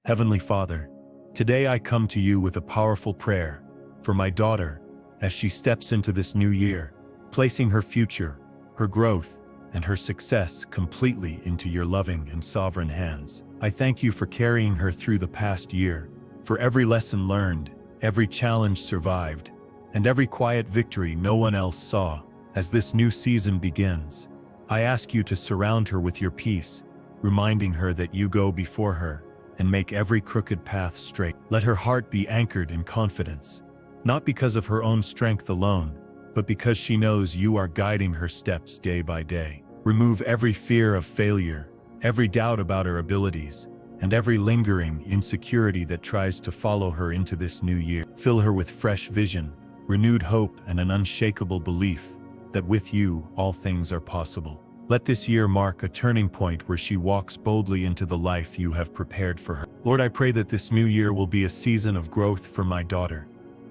Heavenly Father, today I come to you with a powerful prayer for my daughter as she steps into this new year, placing her future, her growth, and her success completely into your loving and sovereign hands. I thank you for carrying her through the past year, for every lesson learned, every challenge survived, and every quiet victory no one else saw. As this new season begins, I ask you to surround her with your peace, reminding her that you go before her and make every crooked path straight. Let her heart be anchored in confidence, not because of her own strength alone, but because she knows you are guiding her steps day by day. Remove every fear of failure, every doubt about her abilities, and every lingering insecurity that tries to follow her into this new year. Fill her with fresh vision, renewed hope, and an unshakable belief that with you all things are possible. Let this year mark a turning point where she walks boldly into the life you have prepared for her. Lord, I pray that this new year will be a season of growth for my daughter,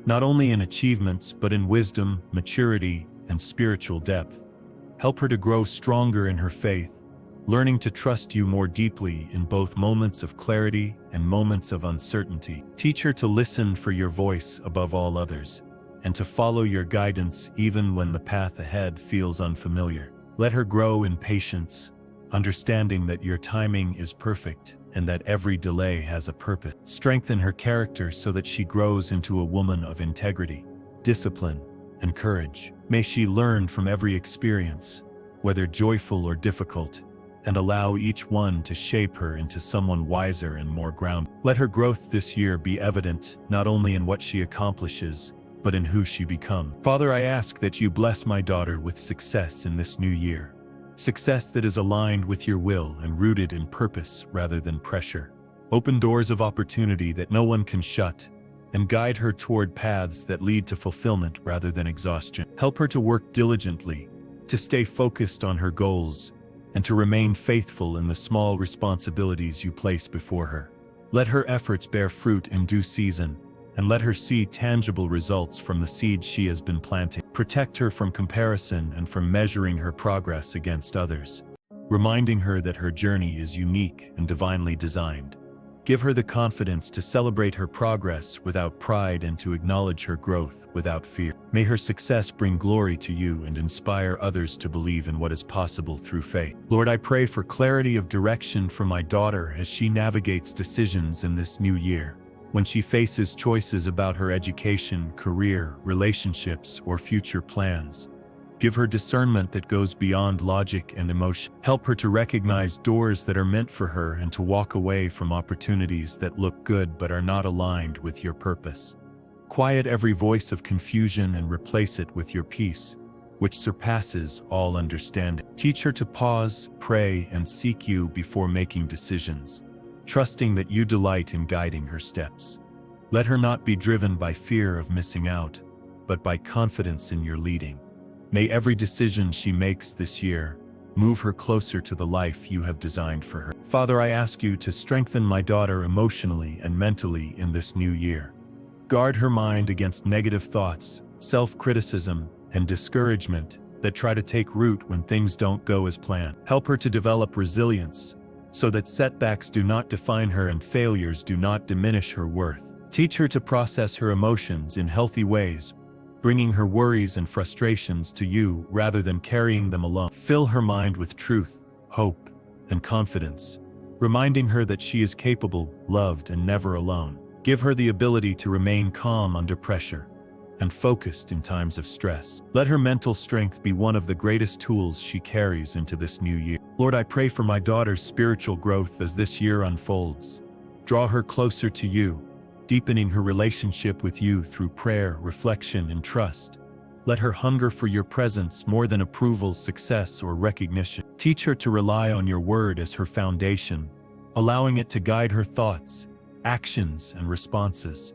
not only in achievements but in wisdom, maturity, and spiritual depth. Help her to grow stronger in her faith, learning to trust you more deeply in both moments of clarity and moments of uncertainty. Teach her to listen for your voice above all others, and to follow your guidance even when the path ahead feels unfamiliar. Let her grow in patience, understanding that your timing is perfect and that every delay has a purpose. Strengthen her character so that she grows into a woman of integrity, discipline, and courage. May she learn from every experience, whether joyful or difficult, and allow each one to shape her into someone wiser and more grounded. Let her growth this year be evident not only in what she accomplishes, but in who she becomes. Father, I ask that you bless my daughter with success in this new year. Success that is aligned with your will and rooted in purpose rather than pressure. Open doors of opportunity that no one can shut, and guide her toward paths that lead to fulfillment rather than exhaustion. Help her to work diligently, to stay focused on her goals, and to remain faithful in the small responsibilities you place before her. Let her efforts bear fruit in due season, and let her see tangible results from the seeds she has been planting. Protect her from comparison and from measuring her progress against others, reminding her that her journey is unique and divinely designed. Give her the confidence to celebrate her progress without pride and to acknowledge her growth without fear. May her success bring glory to you and inspire others to believe in what is possible through faith. Lord, I pray for clarity of direction for my daughter as she navigates decisions in this new year. When she faces choices about her education, career, relationships, or future plans, give her discernment that goes beyond logic and emotion. Help her to recognize doors that are meant for her and to walk away from opportunities that look good but are not aligned with your purpose. Quiet every voice of confusion and replace it with your peace, which surpasses all understanding. Teach her to pause, pray, and seek you before making decisions, trusting that you delight in guiding her steps. Let her not be driven by fear of missing out, but by confidence in your leading. May every decision she makes this year move her closer to the life you have designed for her. Father, I ask you to strengthen my daughter emotionally and mentally in this new year. Guard her mind against negative thoughts, self-criticism, and discouragement that try to take root when things don't go as planned. Help her to develop resilience, so that setbacks do not define her and failures do not diminish her worth. Teach her to process her emotions in healthy ways, bringing her worries and frustrations to you rather than carrying them alone. Fill her mind with truth, hope, and confidence, reminding her that she is capable, loved, and never alone. Give her the ability to remain calm under pressure and focused in times of stress. Let her mental strength be one of the greatest tools she carries into this new year. Lord, I pray for my daughter's spiritual growth as this year unfolds. Draw her closer to you, deepening her relationship with you through prayer, reflection, and trust. Let her hunger for your presence more than approval, success, or recognition. Teach her to rely on your word as her foundation, allowing it to guide her thoughts, actions, and responses.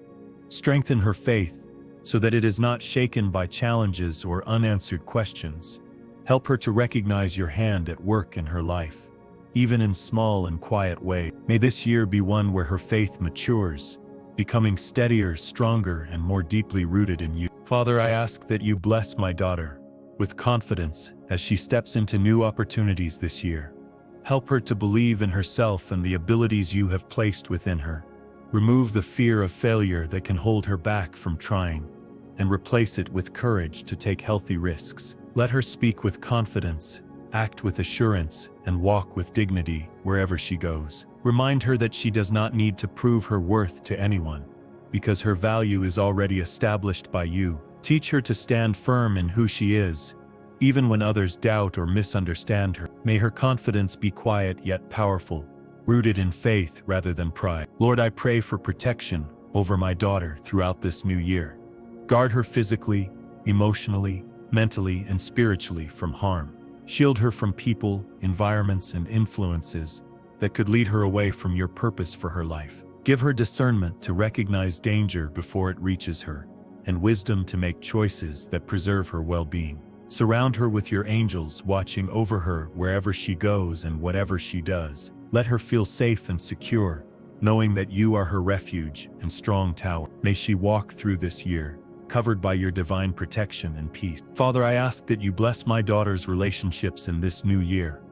Strengthen her faith, so that it is not shaken by challenges or unanswered questions. Help her to recognize your hand at work in her life, even in small and quiet ways. May this year be one where her faith matures, becoming steadier, stronger, and more deeply rooted in you. Father, I ask that you bless my daughter with confidence as she steps into new opportunities this year. Help her to believe in herself and the abilities you have placed within her, Remove the fear of failure that can hold her back from trying, and replace it with courage to take healthy risks. Let her speak with confidence, act with assurance, and walk with dignity wherever she goes. Remind her that she does not need to prove her worth to anyone, because her value is already established by you. Teach her to stand firm in who she is, even when others doubt or misunderstand her. May her confidence be quiet yet powerful, rooted in faith rather than pride. Lord, I pray for protection over my daughter throughout this new year. Guard her physically, emotionally, mentally, and spiritually from harm. Shield her from people, environments, and influences that could lead her away from your purpose for her life. Give her discernment to recognize danger before it reaches her, and wisdom to make choices that preserve her well-being. Surround her with your angels, watching over her wherever she goes and whatever she does. Let her feel safe and secure, knowing that you are her refuge and strong tower. May she walk through this year, covered by your divine protection and peace. Father, I ask that you bless my daughter's relationships in this new year.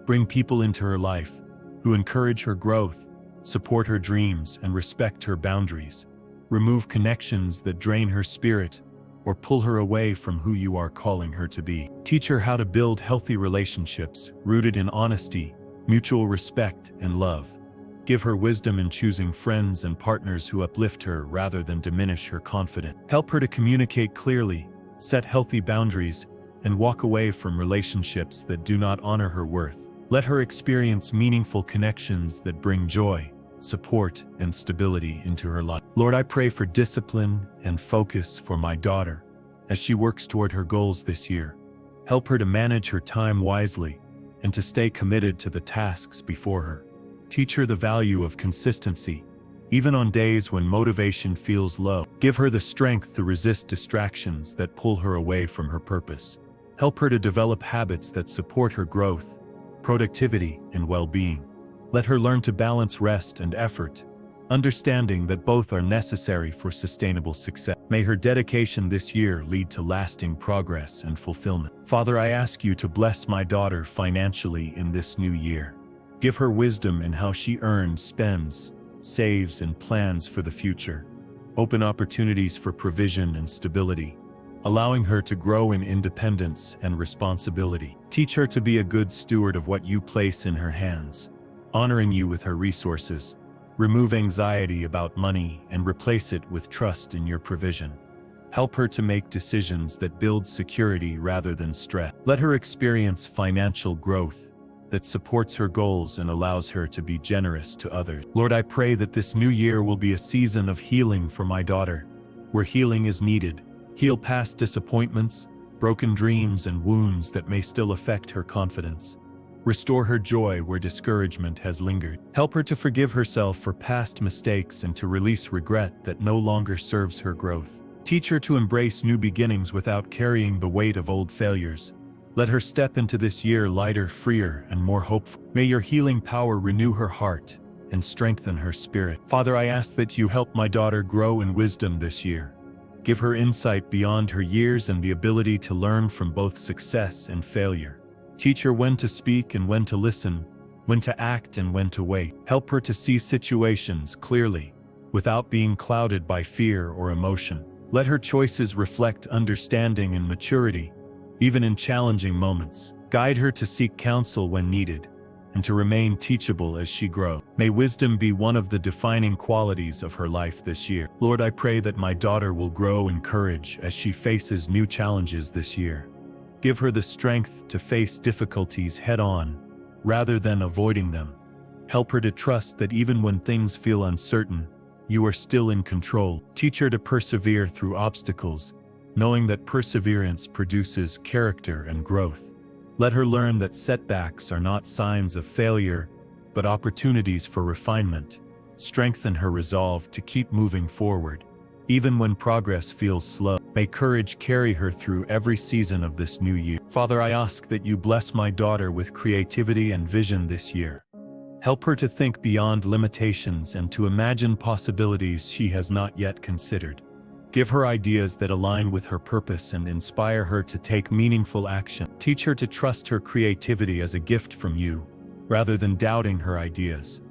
Bring people into her life who encourage her growth, support her dreams, and respect her boundaries. Remove connections that drain her spirit or pull her away from who you are calling her to be. Teach her how to build healthy relationships rooted in honesty, mutual respect, and love. Give her wisdom in choosing friends and partners who uplift her rather than diminish her confidence. Help her to communicate clearly, set healthy boundaries, and walk away from relationships that do not honor her worth. Let her experience meaningful connections that bring joy, support, and stability into her life. Lord, I pray for discipline and focus for my daughter as she works toward her goals this year. Help her to manage her time wisely and to stay committed to the tasks before her. Teach her the value of consistency, even on days when motivation feels low. Give her the strength to resist distractions that pull her away from her purpose. Help her to develop habits that support her growth, productivity, and well-being. Let her learn to balance rest and effort, understanding that both are necessary for sustainable success. May her dedication this year lead to lasting progress and fulfillment. Father, I ask you to bless my daughter financially in this new year. Give her wisdom in how she earns, spends, saves, and plans for the future. Open opportunities for provision and stability, allowing her to grow in independence and responsibility. Teach her to be a good steward of what you place in her hands, honoring you with her resources. Remove anxiety about money and replace it with trust in your provision. Help her to make decisions that build security rather than stress. Let her experience financial growth that supports her goals and allows her to be generous to others. Lord, I pray that this new year will be a season of healing for my daughter. Where healing is needed, heal past disappointments, broken dreams, and wounds that may still affect her confidence. Restore her joy where discouragement has lingered. Help her to forgive herself for past mistakes and to release regret that no longer serves her growth. Teach her to embrace new beginnings without carrying the weight of old failures. Let her step into this year lighter, freer, and more hopeful. May your healing power renew her heart and strengthen her spirit. Father, I ask that you help my daughter grow in wisdom this year. Give her insight beyond her years and the ability to learn from both success and failure. Teach her when to speak and when to listen, when to act and when to wait. Help her to see situations clearly, without being clouded by fear or emotion. Let her choices reflect understanding and maturity, even in challenging moments. Guide her to seek counsel when needed, and to remain teachable as she grows. May wisdom be one of the defining qualities of her life this year. Lord, I pray that my daughter will grow in courage as she faces new challenges this year. Give her the strength to face difficulties head-on, rather than avoiding them. Help her to trust that even when things feel uncertain, you are still in control. Teach her to persevere through obstacles, knowing that perseverance produces character and growth. Let her learn that setbacks are not signs of failure, but opportunities for refinement. Strengthen her resolve to keep moving forward, even when progress feels slow. May courage carry her through every season of this new year. Father, I ask that you bless my daughter with creativity and vision this year. Help her to think beyond limitations and to imagine possibilities she has not yet considered. Give her ideas that align with her purpose and inspire her to take meaningful action. Teach her to trust her creativity as a gift from you, rather than doubting her ideas.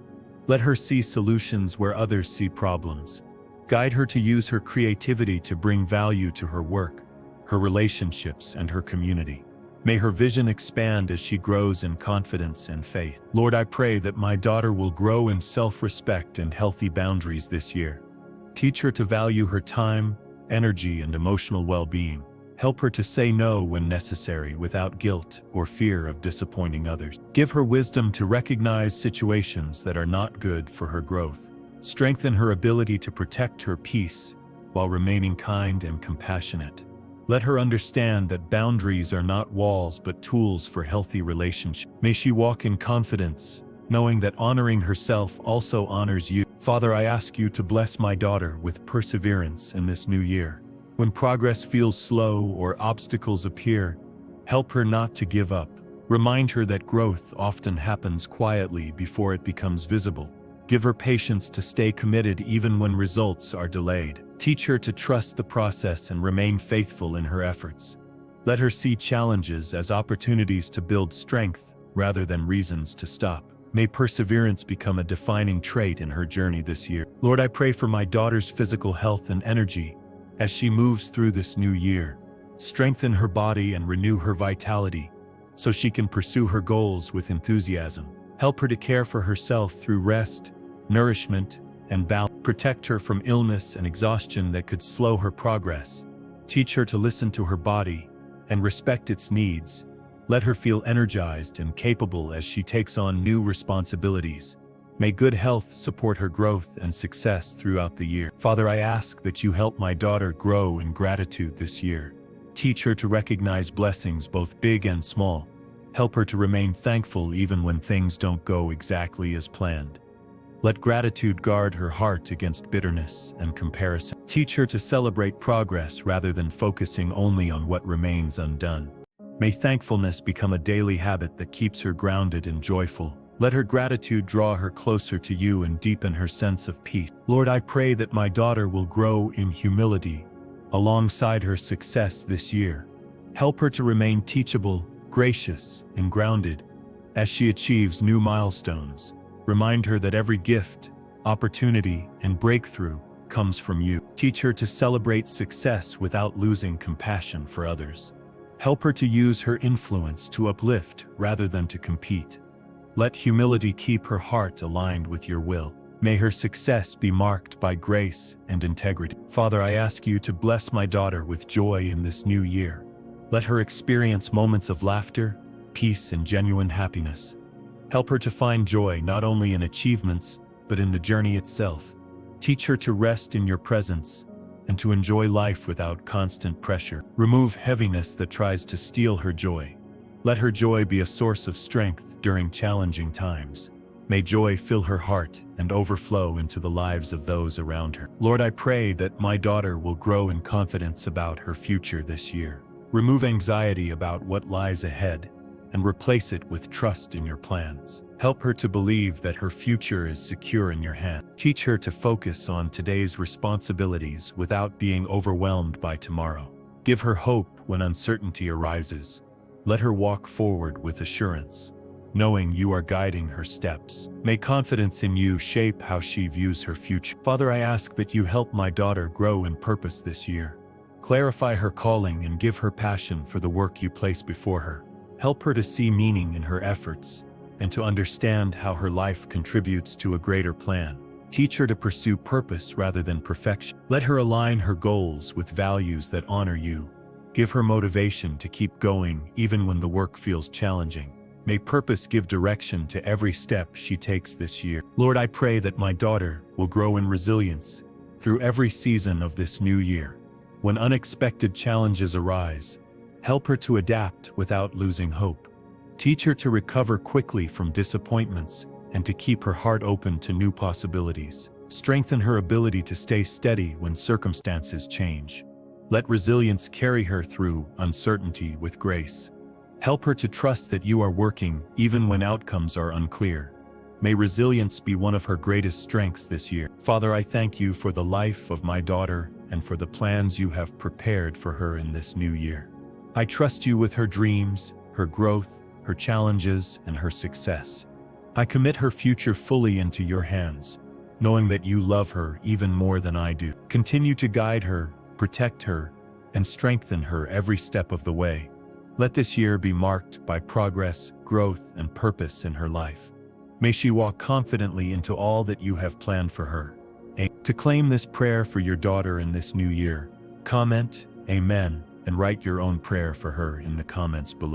Let her see solutions where others see problems. Guide her to use her creativity to bring value to her work, her relationships, and her community. May her vision expand as she grows in confidence and faith. Lord, I pray that my daughter will grow in self-respect and healthy boundaries this year. Teach her to value her time, energy, and emotional well-being. Help her to say no when necessary without guilt or fear of disappointing others. Give her wisdom to recognize situations that are not good for her growth. Strengthen her ability to protect her peace while remaining kind and compassionate. Let her understand that boundaries are not walls but tools for healthy relationships. May she walk in confidence, knowing that honoring herself also honors you. Father, I ask you to bless my daughter with perseverance in this new year. When progress feels slow or obstacles appear, help her not to give up. Remind her that growth often happens quietly before it becomes visible. Give her patience to stay committed even when results are delayed. Teach her to trust the process and remain faithful in her efforts. Let her see challenges as opportunities to build strength rather than reasons to stop. May perseverance become a defining trait in her journey this year. Lord, I pray for my daughter's physical health and energy as she moves through this new year. Strengthen her body and renew her vitality so she can pursue her goals with enthusiasm. Help her to care for herself through rest, nourishment, and balance. Protect her from illness and exhaustion that could slow her progress. Teach her to listen to her body and respect its needs. Let her feel energized and capable as she takes on new responsibilities. May good health support her growth and success throughout the year. Father, I ask that you help my daughter grow in gratitude this year. Teach her to recognize blessings both big and small. Help her to remain thankful even when things don't go exactly as planned. Let gratitude guard her heart against bitterness and comparison. Teach her to celebrate progress rather than focusing only on what remains undone. May thankfulness become a daily habit that keeps her grounded and joyful. Let her gratitude draw her closer to you and deepen her sense of peace. Lord, I pray that my daughter will grow in humility alongside her success this year. Help her to remain teachable, gracious, and grounded as she achieves new milestones. Remind her that every gift, opportunity, and breakthrough comes from you. Teach her to celebrate success without losing compassion for others. Help her to use her influence to uplift rather than to compete. Let humility keep her heart aligned with your will. May her success be marked by grace and integrity. Father, I ask you to bless my daughter with joy in this new year. Let her experience moments of laughter, peace, and genuine happiness. Help her to find joy not only in achievements, but in the journey itself. Teach her to rest in your presence and to enjoy life without constant pressure. Remove heaviness that tries to steal her joy. Let her joy be a source of strength during challenging times. May joy fill her heart and overflow into the lives of those around her. Lord, I pray that my daughter will grow in confidence about her future this year. Remove anxiety about what lies ahead and replace it with trust in your plans. Help her to believe that her future is secure in your hand. Teach her to focus on today's responsibilities without being overwhelmed by tomorrow. Give her hope when uncertainty arises. Let her walk forward with assurance, knowing you are guiding her steps. May confidence in you shape how she views her future. Father, I ask that you help my daughter grow in purpose this year. Clarify her calling and give her passion for the work you place before her. Help her to see meaning in her efforts and to understand how her life contributes to a greater plan. Teach her to pursue purpose rather than perfection. Let her align her goals with values that honor you. Give her motivation to keep going even when the work feels challenging. May purpose give direction to every step she takes this year. Lord, I pray that my daughter will grow in resilience through every season of this new year. When unexpected challenges arise, help her to adapt without losing hope. Teach her to recover quickly from disappointments and to keep her heart open to new possibilities. Strengthen her ability to stay steady when circumstances change. Let resilience carry her through uncertainty with grace. Help her to trust that you are working even when outcomes are unclear. May resilience be one of her greatest strengths this year. Father, I thank you for the life of my daughter and for the plans you have prepared for her in this new year. I trust you with her dreams, her growth, her challenges, and her success. I commit her future fully into your hands, knowing that you love her even more than I do. Continue to guide her, protect her, and strengthen her every step of the way. Let this year be marked by progress, growth, and purpose in her life. May she walk confidently into all that you have planned for her. To claim this prayer for your daughter in this new year, comment Amen and write your own prayer for her in the comments below.